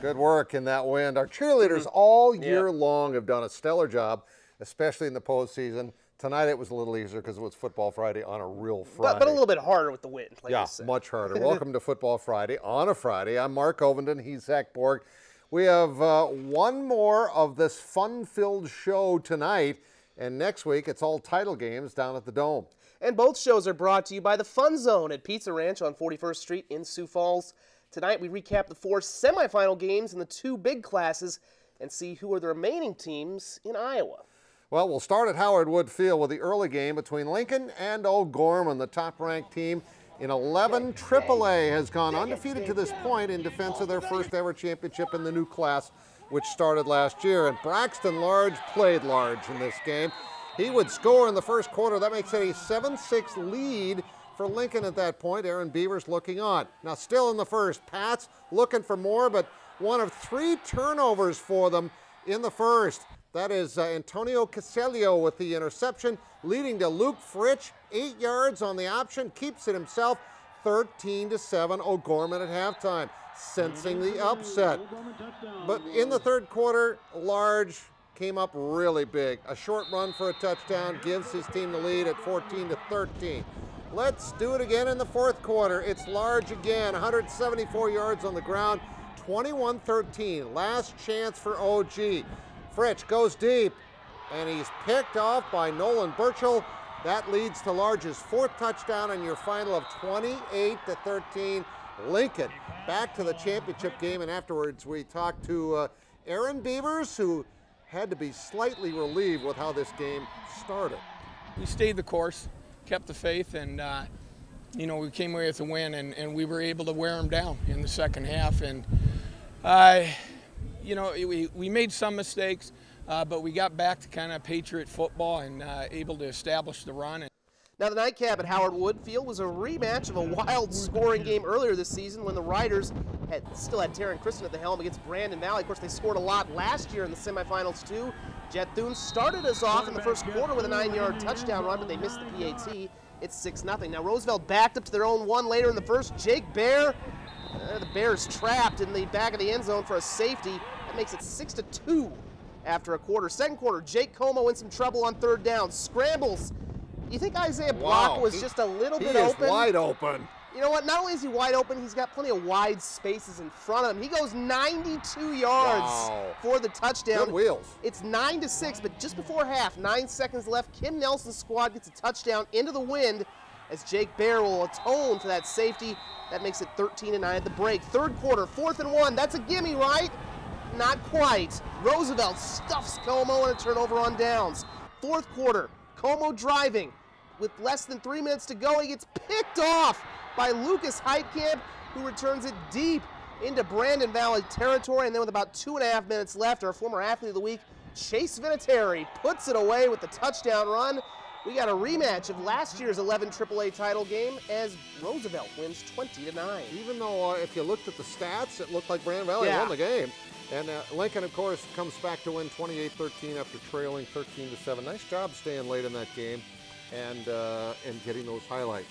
Good work in that wind. Our cheerleaders all year long have done a stellar job, especially in the postseason. Tonight it was a little easier because it was Football Friday on a real Friday. But a little bit harder with the wind, like yeah, you said. much harder. Welcome to Football Friday on a Friday. I'm Mark Ovenden. He's Zach Borg. We have one more of this fun-filled show tonight, and next week it's all title games down at the Dome. And both shows are brought to you by the Fun Zone at Pizza Ranch on 41st Street in Sioux Falls. Tonight we recap the 4 semifinal games in the 2 big classes and see who are the remaining teams in Iowa. Well, we'll start at Howard Wood Field with the early game between Lincoln and O'Gorman. The top-ranked team in 11 AAA has gone undefeated to this point in defense of their first ever championship in the new class, which started last year. And Braxton Large played large in this game. He would score in the first quarter. That makes it a 7-6 lead for Lincoln at that point. Aaron Beavers looking on. Now still in the first. Pats looking for more, but one of 3 turnovers for them in the first. That is Antonio Caselio with the interception, leading to Luke Fritch, 8 yards on the option, keeps it himself, 13-7 O'Gorman at halftime, sensing the upset. But in the third quarter, Large came up really big. A short run for a touchdown gives his team the lead at 14-13. Let's do it again in the fourth quarter. It's Large again, 174 yards on the ground, 21-13. Last chance for OG. Fritch goes deep, and he's picked off by Nolan Burchell. That leads to Large's 4th touchdown, and your final of 28-13. Lincoln back to the championship game, and afterwards we talked to Aaron Beavers, who had to be slightly relieved with how this game started. We stayed the course, kept the faith, and you know, we came away with a win, and we were able to wear them down in the second half. And you know, we made some mistakes, but we got back to kind of Patriot football and able to establish the run. Now the nightcap at Howard Wood Field was a rematch of a wild scoring game earlier this season when the Riders still had Taryn Kristen at the helm against Brandon Valley. Of course, they scored a lot last year in the semifinals too. Jet Thune started us off in the first quarter with a 9-yard touchdown run, but they missed the PAT. It's 6-0. Now Roosevelt backed up to their own 1 later in the first. Jake Bear, the Bears trapped in the back of the end zone for a safety. That makes it 6-2 after a quarter. Second quarter, Jake Como in some trouble on 3rd down. Scrambles. You think Isaiah Block was just a little bit open? He is wide open. You know what? Not only is he wide open, he's got plenty of wide spaces in front of him. He goes 92 yards for the touchdown. Good wheels. It's 9-6, but just before half, 9 seconds left, Kim Nelson's squad gets a touchdown into the wind as Jake Bear will atone for that safety. That makes it 13-9 at the break. Third quarter, 4th and 1. That's a gimme, right? Not quite. Roosevelt stuffs Como and a turnover on downs. Fourth quarter, Como driving. With less than 3 minutes to go, he gets picked off by Lucas Heitkamp, who returns it deep into Brandon Valley territory. And then with about 2.5 minutes left, our former athlete of the week, Chase Vinatieri, puts it away with the touchdown run. We got a rematch of last year's 11 AAA title game as Roosevelt wins 20-9. Even though if you looked at the stats, it looked like Brandon Valley won the game. And Lincoln, of course, comes back to win 28-13 after trailing 13-7. Nice job staying late in that game and getting those highlights.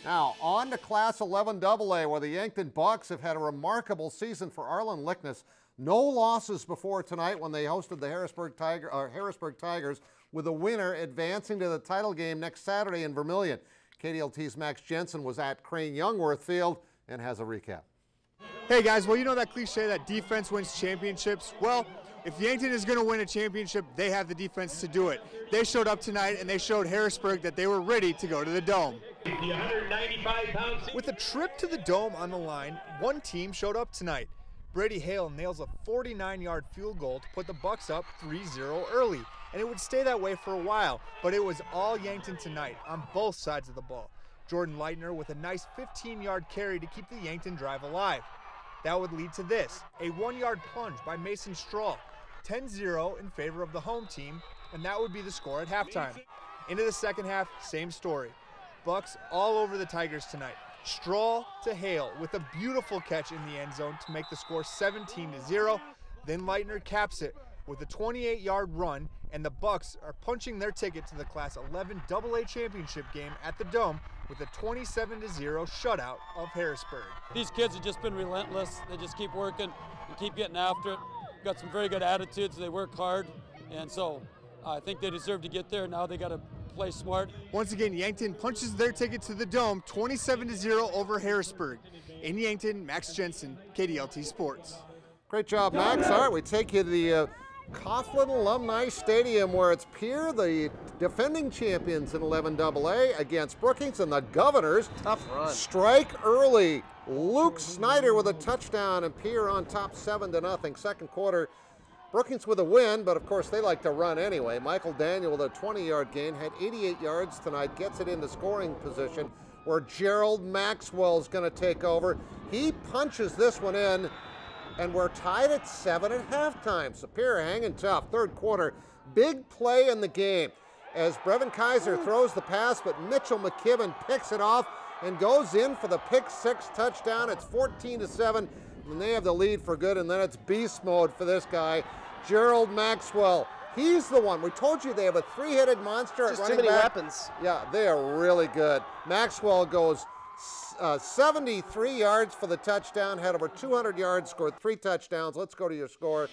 Now, on to Class 11 AA, where the Yankton Bucks have had a remarkable season for Arlen Lickness. No losses before tonight when they hosted the Harrisburg Tigers, with a winner advancing to the title game next Saturday in Vermilion. KDLT's Max Jensen was at Crane Youngworth Field and has a recap. Hey guys, well, you know that cliche that defense wins championships? Well, if Yankton is going to win a championship, they have the defense to do it. They showed up tonight and they showed Harrisburg that they were ready to go to the Dome. With a trip to the Dome on the line, one team showed up tonight. Brady Hale nails a 49-yard field goal to put the Bucks up 3-0 early, and it would stay that way for a while, but it was all Yankton tonight on both sides of the ball. Jordan Leitner with a nice 15-yard carry to keep the Yankton drive alive. That would lead to this, a 1-yard plunge by Mason Strahl, 10-0 in favor of the home team, and that would be the score at halftime. Into the second half, same story. Bucks all over the Tigers tonight. Strahl to Hale with a beautiful catch in the end zone to make the score 17-0. Then Leitner caps it with a 28-yard run, and the Bucks are punching their ticket to the Class 11 AA championship game at the Dome with a 27-0 shutout of Harrisburg. These kids have just been relentless. They just keep working and keep getting after it. Got some very good attitudes. They work hard, and so I think they deserve to get there. Now they got to play smart. Once again, Yankton punches their ticket to the Dome 27-0 over Harrisburg. In Yankton, Max Jensen, KDLT Sports. Great job, Max. All right, we take you to the Coughlin Alumni Stadium, where it's Pierre, the defending champions in 11AA, against Brookings, and the Governors. Tough run. Strike early. Luke Snyder with a touchdown, and Pierre on top 7-0. Second quarter, Brookings with a win, but of course they like to run anyway. Michael Daniel with a 20-yard gain, had 88 yards tonight, gets it into scoring position, where Gerald Maxwell's going to take over. He punches this one in, and we're tied at 7 at halftime. Superior hanging tough. Third quarter, big play in the game as Brevin Kaiser throws the pass, but Mitchell McKibben picks it off and goes in for the pick-6 touchdown. It's 14-7, and they have the lead for good, and then it's beast mode for this guy, Gerald Maxwell. He's the one. We told you they have a three-headed monster at running back. Just too many weapons. Yeah, they are really good. Maxwell goes 73 yards for the touchdown, had over 200 yards, scored 3 touchdowns. Let's go to your score.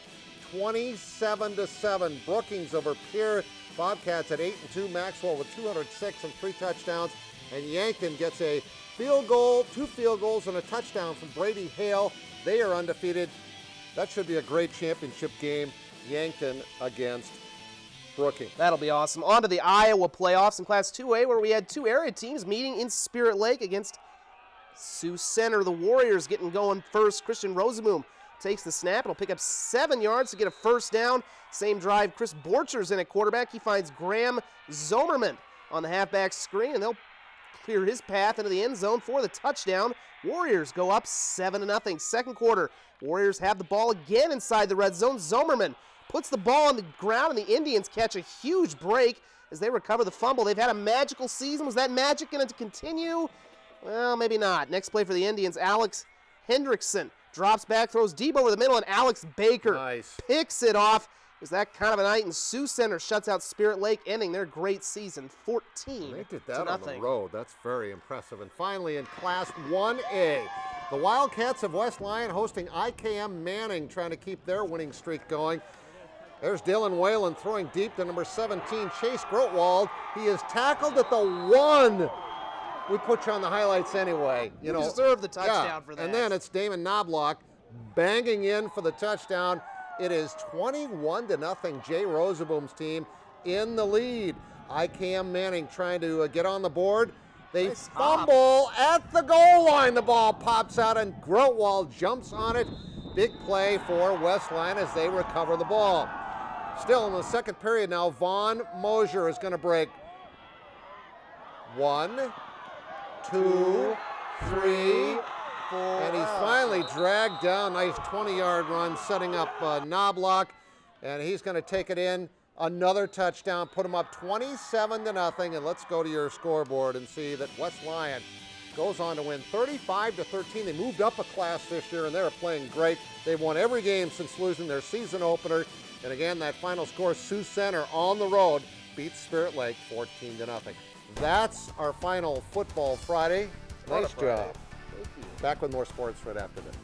27-7. Brookings over Pierre. Bobcats at 8-2. Maxwell with 206 and 3 touchdowns. And Yankton gets a field goal, 2 field goals, and a touchdown from Brady Hale. They are undefeated. That should be a great championship game. Yankton against Brookings. That'll be awesome. On to the Iowa playoffs in Class 2A, where we had 2 area teams meeting in Spirit Lake against Sioux Center. The Warriors getting going first. Christian Rosenboom takes the snap and will pick up 7 yards to get a first down. Same drive, Chris Borcher's in at quarterback. He finds Graham Zomerman on the halfback screen, and they'll clear his path into the end zone for the touchdown. Warriors go up 7-0. Second quarter, Warriors have the ball again inside the red zone. Zomerman puts the ball on the ground, and the Indians catch a huge break as they recover the fumble. They've had a magical season. Was that magic going to continue? Well, maybe not. Next play for the Indians, Alex Hendrickson drops back, throws deep over the middle, and Alex Baker picks it off. It was that kind of a night, and Sioux Center shuts out Spirit Lake, ending their great season, 14-0. They did that on the road. That's very impressive. And finally, in Class 1A, the Wildcats of West Lyon hosting IKM-Manning, trying to keep their winning streak going. There's Dylan Whalen throwing deep to number 17, Chase Grotwald. He is tackled at the 1. We put you on the highlights anyway. You deserve the touchdown for that. And then it's Damon Knobloch banging in for the touchdown. It is 21-0, Jay Rosenboom's team in the lead. IKM-Manning trying to get on the board. They fumble at the goal line. The ball pops out and Grotwald jumps on it. Big play for West Lyon as they recover the ball. Still in the second period now, Vaughn Mosier is going to break 1, 2, 3, 4, and he's finally dragged down. Nice 20-yard run, setting up Knobloch, and he's going to take it in. Another touchdown, put him up 27-0, and let's go to your scoreboard and see that West Lyon goes on to win 35-13. They moved up a class this year, and they're playing great. They've won every game since losing their season opener, and again, that final score, Sioux Center on the road beats Spirit Lake 14-0. That's our final Football Friday. Nice job. Thank you. Back with more sports right after this.